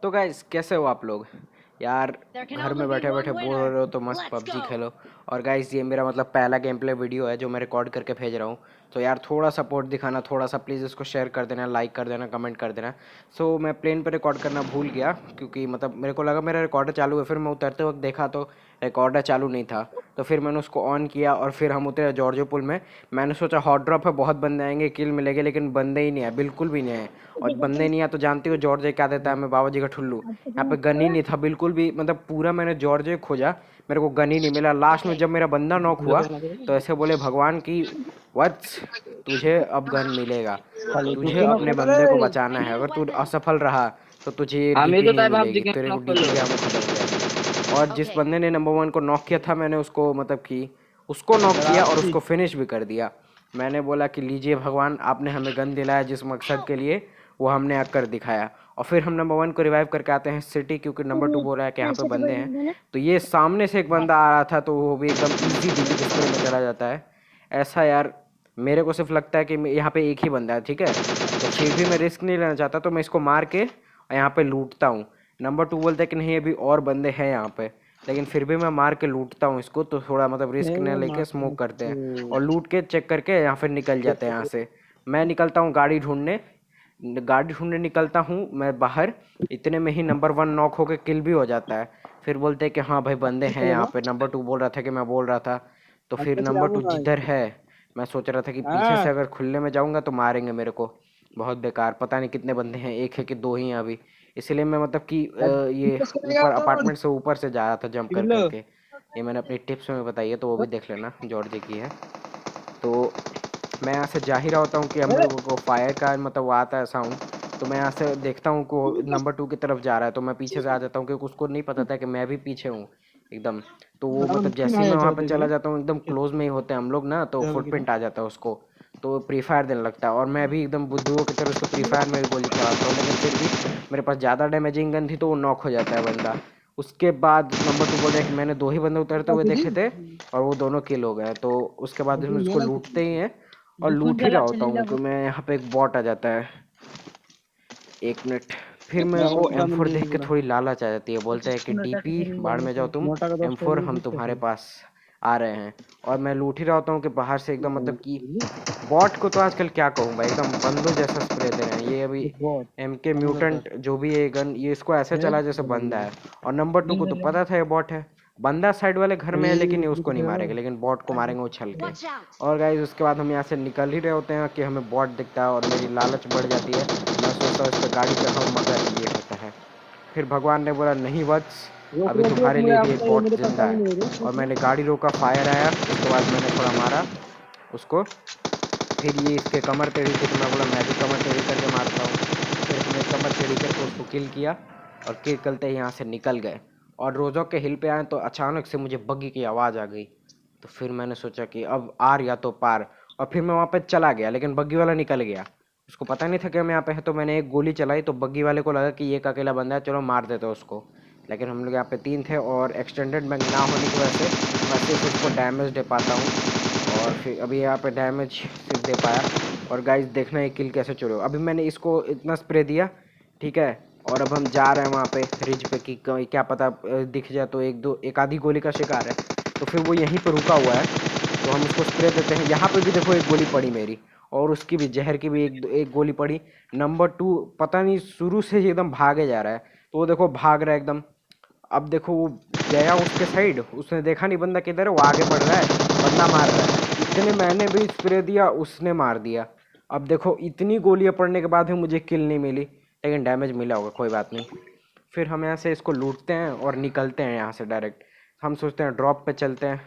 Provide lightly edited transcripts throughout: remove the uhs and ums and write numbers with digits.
तो गाइस कैसे हो आप लोग यार। घर में बैठे बैठे बोर हो रहे हो तो मस्त पबजी खेलो। और गाइस ये मेरा मतलब पहला गेम प्ले वीडियो है जो मैं रिकॉर्ड करके भेज रहा हूँ। तो यार थोड़ा सपोर्ट दिखाना, थोड़ा सा प्लीज़ इसको शेयर कर देना, लाइक कर देना, कमेंट कर देना। सो मैं प्लेन पे रिकॉर्ड करना भूल गया क्योंकि मतलब मेरे को लगा मेरा रिकॉर्डर चालू है, फिर मैं उतरते वक्त देखा तो रिकॉर्डर चालू नहीं था। तो फिर मैंने उसको ऑन किया और फिर हम उतरे जॉर्जो पुल में। मैंने सोचा हॉट ड्रॉप है, बहुत बंदे आएंगे, किल मिलेंगे, लेकिन बंदे ही नहीं आए, बिल्कुल भी नहीं आए। और बंदे नहीं आए तो जानती हो जॉर्ज क्या देता है, मैं बाबा जी का ठुल्लू। यहाँ पे गन ही नहीं था बिल्कुल भी, मतलब पूरा मैंने जॉर्ज खोजा, मेरे को गन ही नहीं मिला। लास्ट में जब मेरा बंदा नॉक हुआ तो ऐसे बोले भगवान की वत्स, तुझे अब गन मिलेगा, तुझे अपने बंदे को बचाना है, अगर तू असफल रहा तो तुझे ये আমি डीपी তো नहीं তাই ভাবছি मिलेगी, কেন तेरे को নক डीपी করলো। के आगे खत्म हो जाएगी। और जिस बंदे ने नंबर 1 को नॉक किया था मैंने उसको मतलब कि उसको नॉक किया और उसको फिनिश भी कर दिया। मैंने बोला कि लीजिए भगवान, आपने हमें गन दिलाया जिस मकसद के लिए, वो हमने कर दिखाया। और फिर हम नंबर 1 को रिवाइव करके आते हैं सिटी, क्योंकि नंबर 2 बोल रहा है कि यहाँ पे बंदे हैं। तो ये सामने से एक बंदा आ रहा था तो वो भी एकदम इजी डीपी के स्प्रे में चला जाता है। ऐसा यार मेरे को सिर्फ लगता है कि यहाँ पे एक ही बंदा है, ठीक है। तो फिर भी मैं रिस्क नहीं लेना चाहता, तो मैं इसको मार के यहाँ पे लूटता हूँ। नंबर 2 बोलता है कि नहीं अभी और बंदे हैं यहाँ पे, लेकिन फिर भी मैं मार के लूटता हूँ इसको, तो थोड़ा मतलब रिस्क न लेके स्मोक करते हैं और लूट के चेक करके यहाँ फिर निकल जाते हैं यहाँ से। मैं निकलता हूँ गाड़ी ढूंढने निकलता हूँ मैं बाहर। इतने में ही नंबर 1 नॉक होकर किल भी हो जाता है। फिर बोलते हैं कि हाँ भाई बंदे हैं यहाँ पे। नंबर 2 बोल रहा था कि मैं बोल रहा था। तो फिर नंबर 2 जिधर है, मैं सोच रहा था कि पीछे से अगर खुले में जाऊंगा तो मारेंगे मेरे को। बहुत बेकार, पता नहीं कितने बंदे हैं, एक है कि दो ही हैं अभी। इसलिए मैं मतलब कि ये ऊपर अपार्टमेंट से ऊपर से जा रहा था जंप कर करके। ये मैंने अपनी टिप्स में बताई है तो वो भी देख लेना, जॉर्ज की है। तो मैं यहाँ से जा ही रहा होता हूँ कि हम लोगों को फायर का मतलब वो आता है साउंड। तो मैं यहाँ से देखता हूँ को नंबर 2 की तरफ जा रहा है, तो मैं पीछे से आ जाता हूँ क्योंकि उसको नहीं पता था कि मैं भी पीछे हूँ एकदम। तो वो मतलब जैसे ही मैं वहाँ पे चला जाता हूँ, एकदम क्लोज में ही होते हैं हम लोग ना, तो फुटप्रिंट आ जाता है उसको। तो प्री फायर देने लगता है और मैं भी एकदम बुद्धुओं की तरह उसको प्री फायर में भी गोली चलाता हूँ, लेकिन फिर भी मेरे पास ज़्यादा डैमेजिंग गन थी तो वो नॉक हो जाता है बंदा। उसके बाद नंबर 2 बोल रहा है कि मैंने 2 ही बंदे उतरते हुए देखे थे और वो दोनों किल हो गए। तो उसके बाद हम उसको लूटते ही हैं और लूट ही रहा होता हूँ कि मैं यहाँ पे एक बॉट आ जाता है। एक मिनट। फिर मेरे को M4 देख के थोड़ी लालच आ जाती है, बोलते हैं कि डीपी बाढ़ में जाओ तुम, M4 हम तुम्हारे पास आ रहे हैं। और मैं लूट ही रहा होता हूँ कि बाहर से एकदम मतलब कि बॉट को तो आजकल क्या कहूँ भाई, एकदम बंदों जैसा स्प्रे दे रहे हैं। ये अभी MK म्यूटेंट जो भी है गन, ये इसको ऐसे चला जैसे बंदा है। और नंबर 2 को तो पता था ये बॉट है, बंदा साइड वाले घर में है, लेकिन ये उसको नहीं मारेंगे, लेकिन बॉट को मारेंगे उछल के। और गाइस उसके बाद हम यहाँ से निकल ही रहे होते हैं कि हमें बॉट दिखता है और मेरी लालच बढ़ जाती है। मैं सोचता हूँ इस पर गाड़ी चढ़ाऊँ, मगर ये होता है। फिर भगवान ने बोला नहीं वत्स, अभी तुम्हारे लिए भी एक बॉट जिंदा है। और मैंने गाड़ी रोका, फायर आया, उसके बाद मैंने थोड़ा मारा उसको। फिर ये इसके कमर टेढ़ी थी तो मैं बोला मैं भी कमर टेढ़ी करके मारता हूँ। फिर हमने कमर टेढ़ी करके उसको किल किया और किल करते ही यहाँ से निकल गए। और रोजो के हिल पे आए तो अचानक से मुझे बग्गी की आवाज़ आ गई। तो फिर मैंने सोचा कि अब आर या तो पार। और फिर मैं वहाँ पे चला गया, लेकिन बग्गी वाला निकल गया। उसको पता नहीं था कि हम यहाँ पे हैं, तो मैंने एक गोली चलाई तो बग्गी वाले को लगा कि ये एक अकेला बंदा है, चलो मार देते उसको। लेकिन हम लोग यहाँ पे 3 थे और एक्सटेंडेड मैग ना होने की वजह से मैं सिर्फ उसको डैमेज दे पाता हूँ। और फिर अभी यहाँ पे डैमेज सिर्फ दे पाया। और गाइस देखना ये किल कैसे चलो, अभी मैंने इसको इतना स्प्रे दिया, ठीक है। और अब हम जा रहे हैं वहाँ पे रिज पे कि क्या पता दिख जाए तो एक आधी गोली का शिकार है। तो फिर वो यहीं पर रुका हुआ है, तो हम उसको स्प्रे देते हैं। यहाँ पे भी देखो एक गोली पड़ी मेरी, और उसकी भी जहर की भी एक गोली पड़ी। नंबर 2 पता नहीं शुरू से ही एकदम भागे जा रहा है, तो वो देखो भाग रहा है एकदम। अब देखो वो गया उसके साइड, उसने देखा नहीं बंदा किधर है, वो आगे बढ़ रहा है, बंदा मार रहा है। इतने मैंने भी स्प्रे दिया, उसने मार दिया। अब देखो इतनी गोलियां पड़ने के बाद भी मुझे किल नहीं मिली, लेकिन डैमेज मिला होगा, कोई बात नहीं। फिर हम यहाँ से इसको लूटते हैं और निकलते हैं यहाँ से डायरेक्ट। हम सोचते हैं ड्रॉप पे चलते हैं,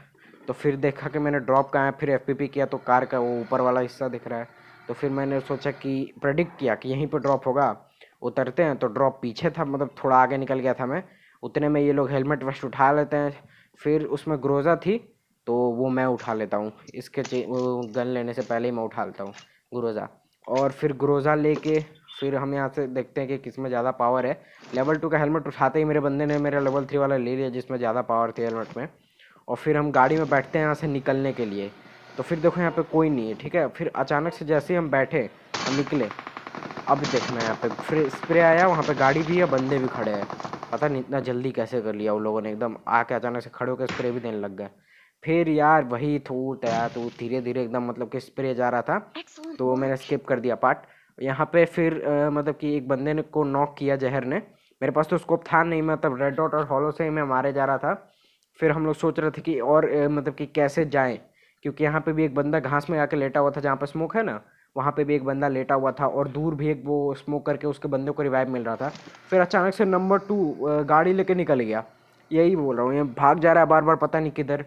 तो फिर देखा कि मैंने ड्रॉप कहाँ है, फिर FPP किया तो कार का वो ऊपर वाला हिस्सा दिख रहा है। तो फिर मैंने सोचा कि प्रेडिक्ट किया कि यहीं पर ड्रॉप होगा, उतरते हैं। तो ड्रॉप पीछे था, मतलब थोड़ा आगे निकल गया था मैं। उतने में ये लोग हेलमेट वेस्ट उठा लेते हैं। फिर उसमें ग्रोजा थी तो वो मैं उठा लेता हूँ, वो गन लेने से पहले ही मैं उठा लेता हूँ ग्रोजा। और फिर ग्रोजा लेके फिर हम यहाँ से देखते हैं कि किस में ज़्यादा पावर है। लेवल 2 का हेलमेट उठाते ही मेरे बंदे ने मेरा लेवल 3 वाला ले लिया जिसमें ज़्यादा पावर थी हेलमेट में। और फिर हम गाड़ी में बैठते हैं यहाँ से निकलने के लिए। तो फिर देखो यहाँ पे कोई नहीं है, ठीक है। फिर अचानक से जैसे ही हम बैठे, हम निकले, अब देखना यहाँ पे स्प्रे आया, वहाँ पे गाड़ी भी है, बंदे भी खड़े हैं। पता नहीं इतना जल्दी कैसे कर लिया उन लोगों ने, एकदम आके अचानक से खड़े होकर स्प्रे भी देने लग गए। फिर यार वही थूट यार, तो धीरे धीरे एकदम मतलब कि स्प्रे जा रहा था, तो मैंने स्किप कर दिया पार्ट। यहाँ पे फिर मतलब कि एक बंदे ने को नॉक किया जहर ने। मेरे पास तो स्कोप था नहीं, मतलब रेड डॉट और हॉलो से ही मैं मारे जा रहा था। फिर हम लोग सोच रहे थे कि और मतलब कि कैसे जाएं, क्योंकि यहाँ पे भी एक बंदा घास में आके लेटा हुआ था, जहाँ पे स्मोक है ना, वहाँ पे भी एक बंदा लेटा हुआ था, और दूर भी एक वो स्मोक करके उसके बंदे को रिवाइव मिल रहा था। फिर अचानक से नंबर 2 गाड़ी लेके निकल गया। यही बोल रहा हूँ, ये भाग जा रहा है बार बार, पता नहीं किधर।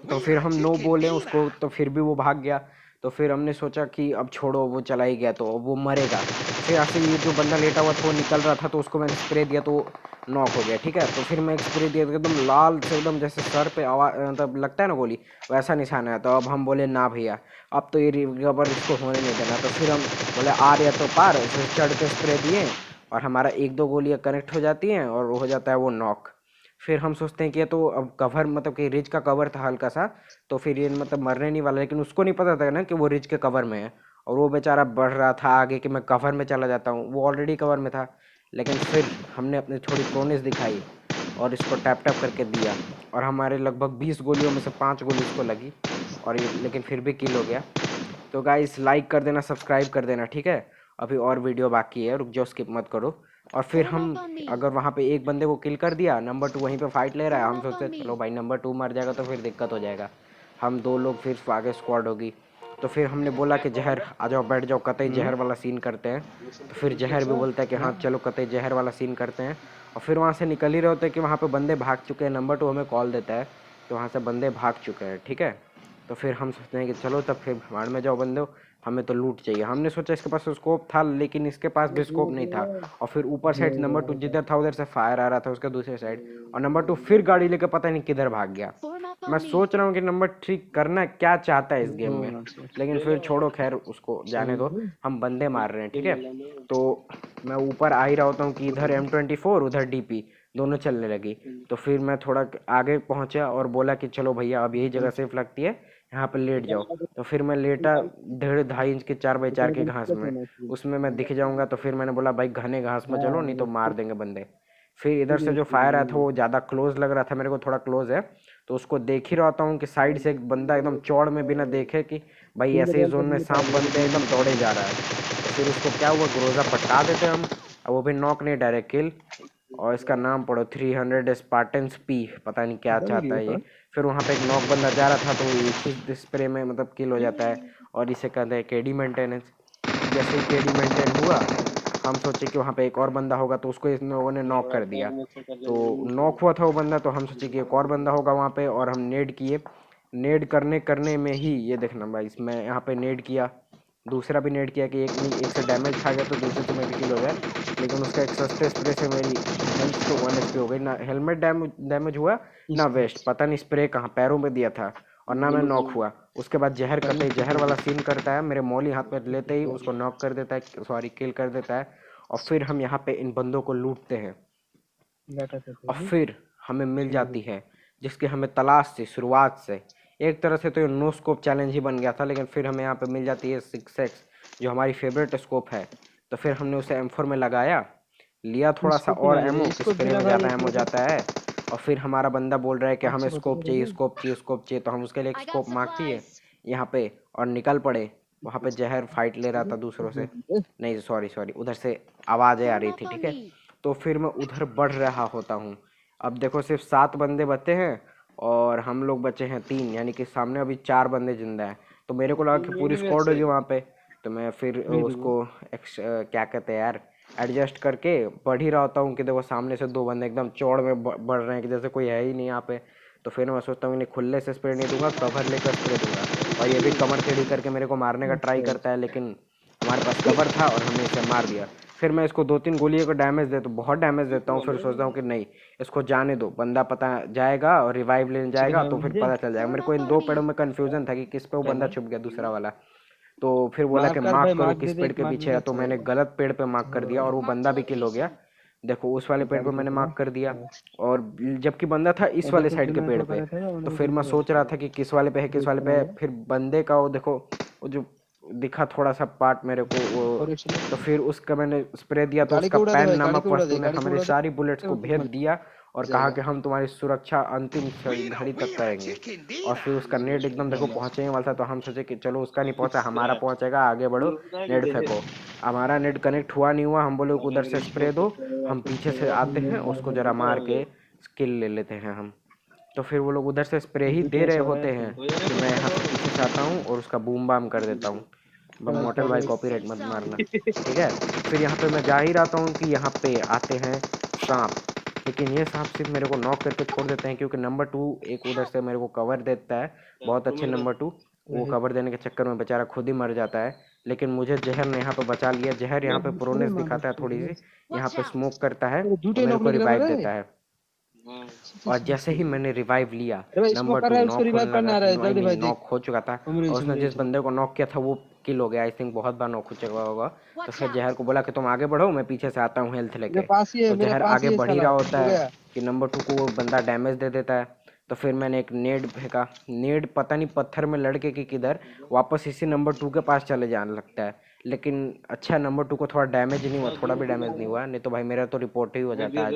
तो फिर हम नो बोले उसको, तो फिर भी वो भाग गया। तो फिर हमने सोचा कि अब छोड़ो, वो चला ही गया तो वो मरेगा। फिर ऐसे ये जो बंदा लेटा हुआ था वो निकल रहा था, तो उसको मैंने स्प्रे दिया तो नॉक हो गया। ठीक है, तो फिर मैं स्प्रे दिया तो एकदम लाल से, एकदम जैसे सर पे आवाज मतलब लगता है ना गोली, वैसा निशान आया। तो अब हम बोले ना भैया, अब तो ये रिकवर इसको होने नहीं देना। तो फिर हम बोले आ रहा तो पार, फिर चढ़ के स्प्रे दिए, और हमारा एक दो गोलियाँ कनेक्ट हो जाती हैं और हो जाता है वो नॉक। फिर हम सोचते हैं कि ये तो अब कवर, मतलब कि रिज का कवर था हल्का सा, तो फिर ये मतलब मरने नहीं वाला। लेकिन उसको नहीं पता था ना कि वो रिज के कवर में है, और वो बेचारा बढ़ रहा था आगे कि मैं कवर में चला जाता हूँ, वो ऑलरेडी कवर में था। लेकिन फिर हमने अपनी थोड़ी प्रोनेस दिखाई और इसको टैप टैप करके दिया, और हमारे लगभग 20 गोलियों में से 5 गोली इसको लगी, और ये लेकिन फिर भी किल हो गया। तो गाइस लाइक कर देना, सब्सक्राइब कर देना, ठीक है। अभी और वीडियो बाकी है, रुक जाओ, स्किप मत करो। और फिर हम अगर वहाँ पे एक बंदे को किल कर दिया, नंबर 2 वहीं पे फाइट ले रहा है, हम सोचते चलो भाई नंबर 2 मर जाएगा तो फिर दिक्कत हो जाएगा, हम 2 लोग फिर आगे स्क्वाड होगी। तो फिर हमने बोला कि जहर आ जाओ, बैठ जाओ, कतई जहर वाला सीन करते हैं। तो फिर जहर भी बोलता है कि हाँ चलो कतई जहर वाला सीन करते हैं। और फिर वहाँ से निकल ही रहे होते हैं कि वहाँ पे बंदे भाग चुके हैं, नंबर 2 हमें कॉल देता है कि वहाँ से बंदे भाग चुके हैं। ठीक है, तो फिर हम सोचते हैं कि चलो तब फिर भाड़ में जाओ बंदो, हमें तो लूट चाहिए। हमने सोचा इसके पास स्कोप था, लेकिन इसके पास भी स्कोप नहीं था। और फिर ऊपर साइड नंबर 2 जिधर था उधर से फायर आ रहा था उसके दूसरे साइड, और नंबर 2 फिर गाड़ी लेकर पता नहीं किधर भाग गया। मैं सोच रहा हूँ कि नंबर 3 करना क्या चाहता है इस गेम में, लेकिन फिर छोड़ो, खैर उसको जाने दो, हम बंदे मार रहे हैं। ठीक है, तो मैं ऊपर आ ही रहा होता हूँ कि इधर M24 उधर DP दोनों चलने लगी। तो फिर मैं थोड़ा आगे पहुंचा और बोला कि चलो भैया अब यही जगह सेफ लगती है, यहाँ पे लेट जाओ। तो फिर मैं लेटा 1.5-2 इंच के 4x4 के घास में, उसमें मैं दिख जाऊंगा। तो फिर मैंने बोला भाई घने घास में चलो, नहीं तो मार देंगे बंदे। फिर इधर से जो फायर आया था वो ज़्यादा क्लोज लग रहा था मेरे को, थोड़ा क्लोज है, तो उसको देख ही रहता हूँ कि साइड से एक बंदा एकदम चौड़ में बिना देखे कि भाई ऐसे ही जोन में सांप बनते एकदम दौड़े जा रहा है। तो फिर उसको क्या हुआ, ग्रोजा पटका देते हम, और वो भी नॉक नहीं, डायरेक्ट किल। और इसका नाम पढ़ो 300 स्पार्टन्स पी, पता नहीं क्या चाहता है ये। फिर वहाँ पे एक नॉक बंदा जा रहा था, तो एक ही स्प्रे में मतलब किल हो जाता है, और इसे कहते हैं केडी मेंटेनेंस। जैसे ही केडी मेंटेन हुआ, हम सोचे कि वहाँ पे एक और बंदा होगा, तो उसको इन लोगों ने नॉक कर दिया। तो नॉक हुआ था वो बंदा, तो हम सोचे कि एक और बंदा होगा वहाँ पे, और हम नेड किए। नेड करने करने में ही ये देखना भाई, इसमें यहाँ पे नेड किया, दूसरा भी नेड किया कि एक नहीं, एक से डैमेज खा गया तो दूसरे से मेरी किल हो गया। लेकिन उसका एक सस्ते स्प्रे से मेरी हेल्थ तो 1 HP हो गई, ना हेलमेट डैमेज हुआ, ना वेस्ट, पता नहीं स्प्रे कहाँ पैरों में दिया था, और ना मैं नॉक हुआ। उसके बाद जहर कतई जहर वाला सीन करता है, मेरे मौली हाथ में लेते ही उसको नॉक कर देता है, सॉरी किल कर देता है। और फिर हम यहाँ पे इन बंदों को लूटते हैं, और फिर हमें मिल जाती है जिसकी हमें तलाश थी शुरुआत से। एक तरह से तो ये नो स्कोप चैलेंज ही बन गया था, लेकिन फिर हमें यहाँ पे मिल जाती है 6x, जो हमारी फेवरेट स्कोप है। तो फिर हमने उसे M4 में लगाया, लिया थोड़ा सा और एमो, स्प्रे में ज़्यादा एमो जाता है। और फिर हमारा बंदा बोल रहा है कि हमें स्कोप चाहिए, स्कोप चाहिए, स्कोप चाहिए, तो हम उसके लिए एक स्कोप मांग किए यहाँ पे और निकल पड़े। वहाँ पे जहर फाइट ले रहा था दूसरों से, नहीं सॉरी सॉरी, उधर से आवाज़ें आ रही थी। ठीक है, तो फिर मैं उधर बढ़ रहा होता हूँ। अब देखो सिर्फ 7 बंदे बचे हैं और हम लोग बचे हैं 3, यानी कि सामने अभी 4 बंदे जिंदा हैं। तो मेरे को लगा कि पूरी स्क्वाड होगी वहाँ पे, तो मैं फिर उसको क्या कहते हैं यार, एडजस्ट करके बढ़ ही रहा होता हूँ कि देखो सामने से 2 बंदे एकदम चौड़ में बढ़ रहे हैं कि जैसे कोई है ही नहीं यहाँ पे। तो फिर मैं सोचता हूँ इन्हें खुले से स्प्रे नहीं दूंगा, कवर लेकर स्प्रे दूंगा। और ये भी कमर टेढ़ी करके मेरे को मारने का ट्राई करता है, लेकिन हमारे पास कवर था और हमने इसे मार दिया। फिर मैं इसको 2-3 गोलियों का डैमेज देता हूँ, बहुत डैमेज देता हूँ। फिर सोचता हूँ कि नहीं, इसको जाने दो, बंदा पता जाएगा और रिवाइव लेने जाएगा तो फिर पता चल जाएगा। मेरे को इन 2 पेड़ों में कन्फ्यूजन था कि किस पे वो बंदा छुप गया दूसरा वाला। तो फिर बोला कि मार्क करो किस पेड़ के पीछे है, तो मैंने गलत पेड़ पे मार्क कर दिया और वो बंदा भी किल हो गया। देखो उस वाले पेड़ पे मैंने मार्क कर दिया, और जबकि बंदा था इस वाले साइड के पेड़ पे। तो फिर मैं सोच रहा था कि किस वाले पे है, किस वाले पे है। फिर बंदे का वो देखो, वो जो दिखा थोड़ा सा पार्ट मेरे को वो, तो फिर उसका मैंने स्प्रे दिया तो गाड़ी उसका को उड़ा दे पैन भाई, गाड़ी नामक को उड़ा वस्तु दे, ने गाड़ी को हमारी उड़ा सारी बुलेट्स को भेद दे दिया और कहा जाएगा। कि हम तुम्हारी सुरक्षा अंतिम घड़ी तक करेंगे। और फिर उसका नेट एकदम देखो पहुंचने वाला था, तो हम सोचे कि चलो उसका नहीं पहुंचा, हमारा पहुंचेगा, आगे बढ़ो, नेट फेंको। हमारा नेट कनेक्ट हुआ नहीं हुआ, हम बोले उधर से स्प्रे दो, हम पीछे से आते हैं, उसको जरा मार के स्किल ले लेते हैं हम। तो फिर वो लोग उधर से स्प्रे ही दे रहे होते हैं कि मैं यहाँ से पीछे से आता हूँ और उसका बूम बाम कर देता हूँ। मोटल भाई कॉपीराइट मत मारना, ठीक है। फिर यहाँ पे मैं जा ही रहता हूँ कि यहाँ पे आते हैं सांप, लेकिन ये सांप सिर्फ मेरे को नॉक करके छोड़ देते हैं, क्योंकि नंबर 2 एक उधर से मेरे को कवर देता है, बहुत अच्छे नंबर 2। वो कवर देने के चक्कर में बेचारा खुद ही मर जाता है, लेकिन मुझे जहर ने यहाँ पे बचा लिया। जहर यहाँ पे प्रोनेस दिखाता है थोड़ी सी, यहाँ पे स्मोक करता है और मेरे को रिवाइव देता है। और जैसे ही मैंने रिवाइव लिया, अरे भाई नंबर स्मोक कर 2 रहा है, उसको नॉक रिवाइव होने लगा, करना आ रहा है, आई जल्दी मीन भाई देख। नॉक हो चुका था। और उसने जिस बंदे को नॉक किया था वो किल हो गया, आई थिंक बहुत बार नॉक हो चुका होगा। तो फिर जहर को बोला कि तुम आगे बढ़ो, मैं पीछे से आता हूँ हेल्थ मेरे लेके। पास ही है, तो मेरे जहर पास आगे ही है बढ़ ही साला, रहा होता हो है गया। कि नंबर 2 को वो बंदा डैमेज दे देता है। तो फिर मैंने एक नेड फेंका, नेड पता नहीं पत्थर में लड़के कि किधर वापस इसी नंबर 2 के पास चले जाने लगता है। लेकिन अच्छा नंबर 2 को थोड़ा डैमेज नहीं हुआ, थोड़ा भी डैमेज नहीं हुआ, नहीं तो भाई मेरा तो रिपोर्ट ही हो जाता आज।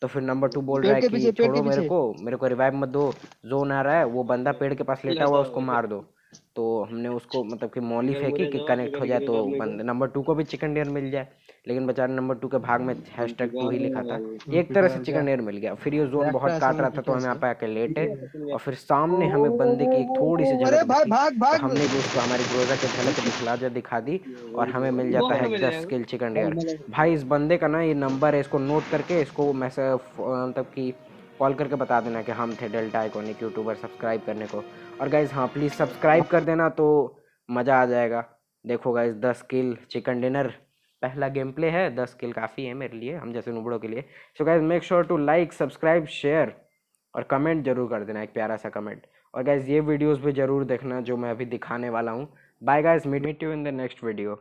तो फिर नंबर 2 बोल रहा पेड़ है के कि पीछे, पेड़ के छोड़ो पीछे। मेरे को रिवाइव मत दो, जोन आ रहा है, वो बंदा पेड़ के पास लेटा हुआ, उसको मार दो। तो हमने उसको मतलब कि मौली फेंकी कि कनेक्ट हो जाए तो बंदे नंबर 2 को भी चिकन डिनर मिल जाए। लेकिन बेचारे नंबर 2 के भाग में #2 ही लिखा था, एक तरह से चिकन डिनर मिल गया। फिर ये जोन बहुत काट रहा था, तो हम यहाँ पे आके लेटे और फिर सामने हमें बंदे की एक थोड़ी सी झलक अरे भाई दिखी। भाग तो भाग। हमने भी उसको हमारी ग्रोजा की झलक दिखा दी और हमें मिल जाता है 10 किल चिकन डिनर। भाई इस बंदे का ना ये नंबर है, इसको नोट करके इसको मैसेज मतलब कि कॉल करके बता देना कि हम थे डेल्टा आइकॉनिक यूट्यूबर, सब्सक्राइब करने को। और गाइज हाँ प्लीज़ सब्सक्राइब कर देना तो मज़ा आ जाएगा। देखो गाइज 10 किल चिकन डिनर, पहला गेम प्ले है, 10 किल काफ़ी है मेरे लिए, हम जैसे नुबड़ों के लिए। So guys make sure to like subscribe share और कमेंट जरूर कर देना, एक प्यारा सा कमेंट। और गाइज ये वीडियोस भी जरूर देखना जो मैं अभी दिखाने वाला हूँ। Bye guys, meet you in the next video.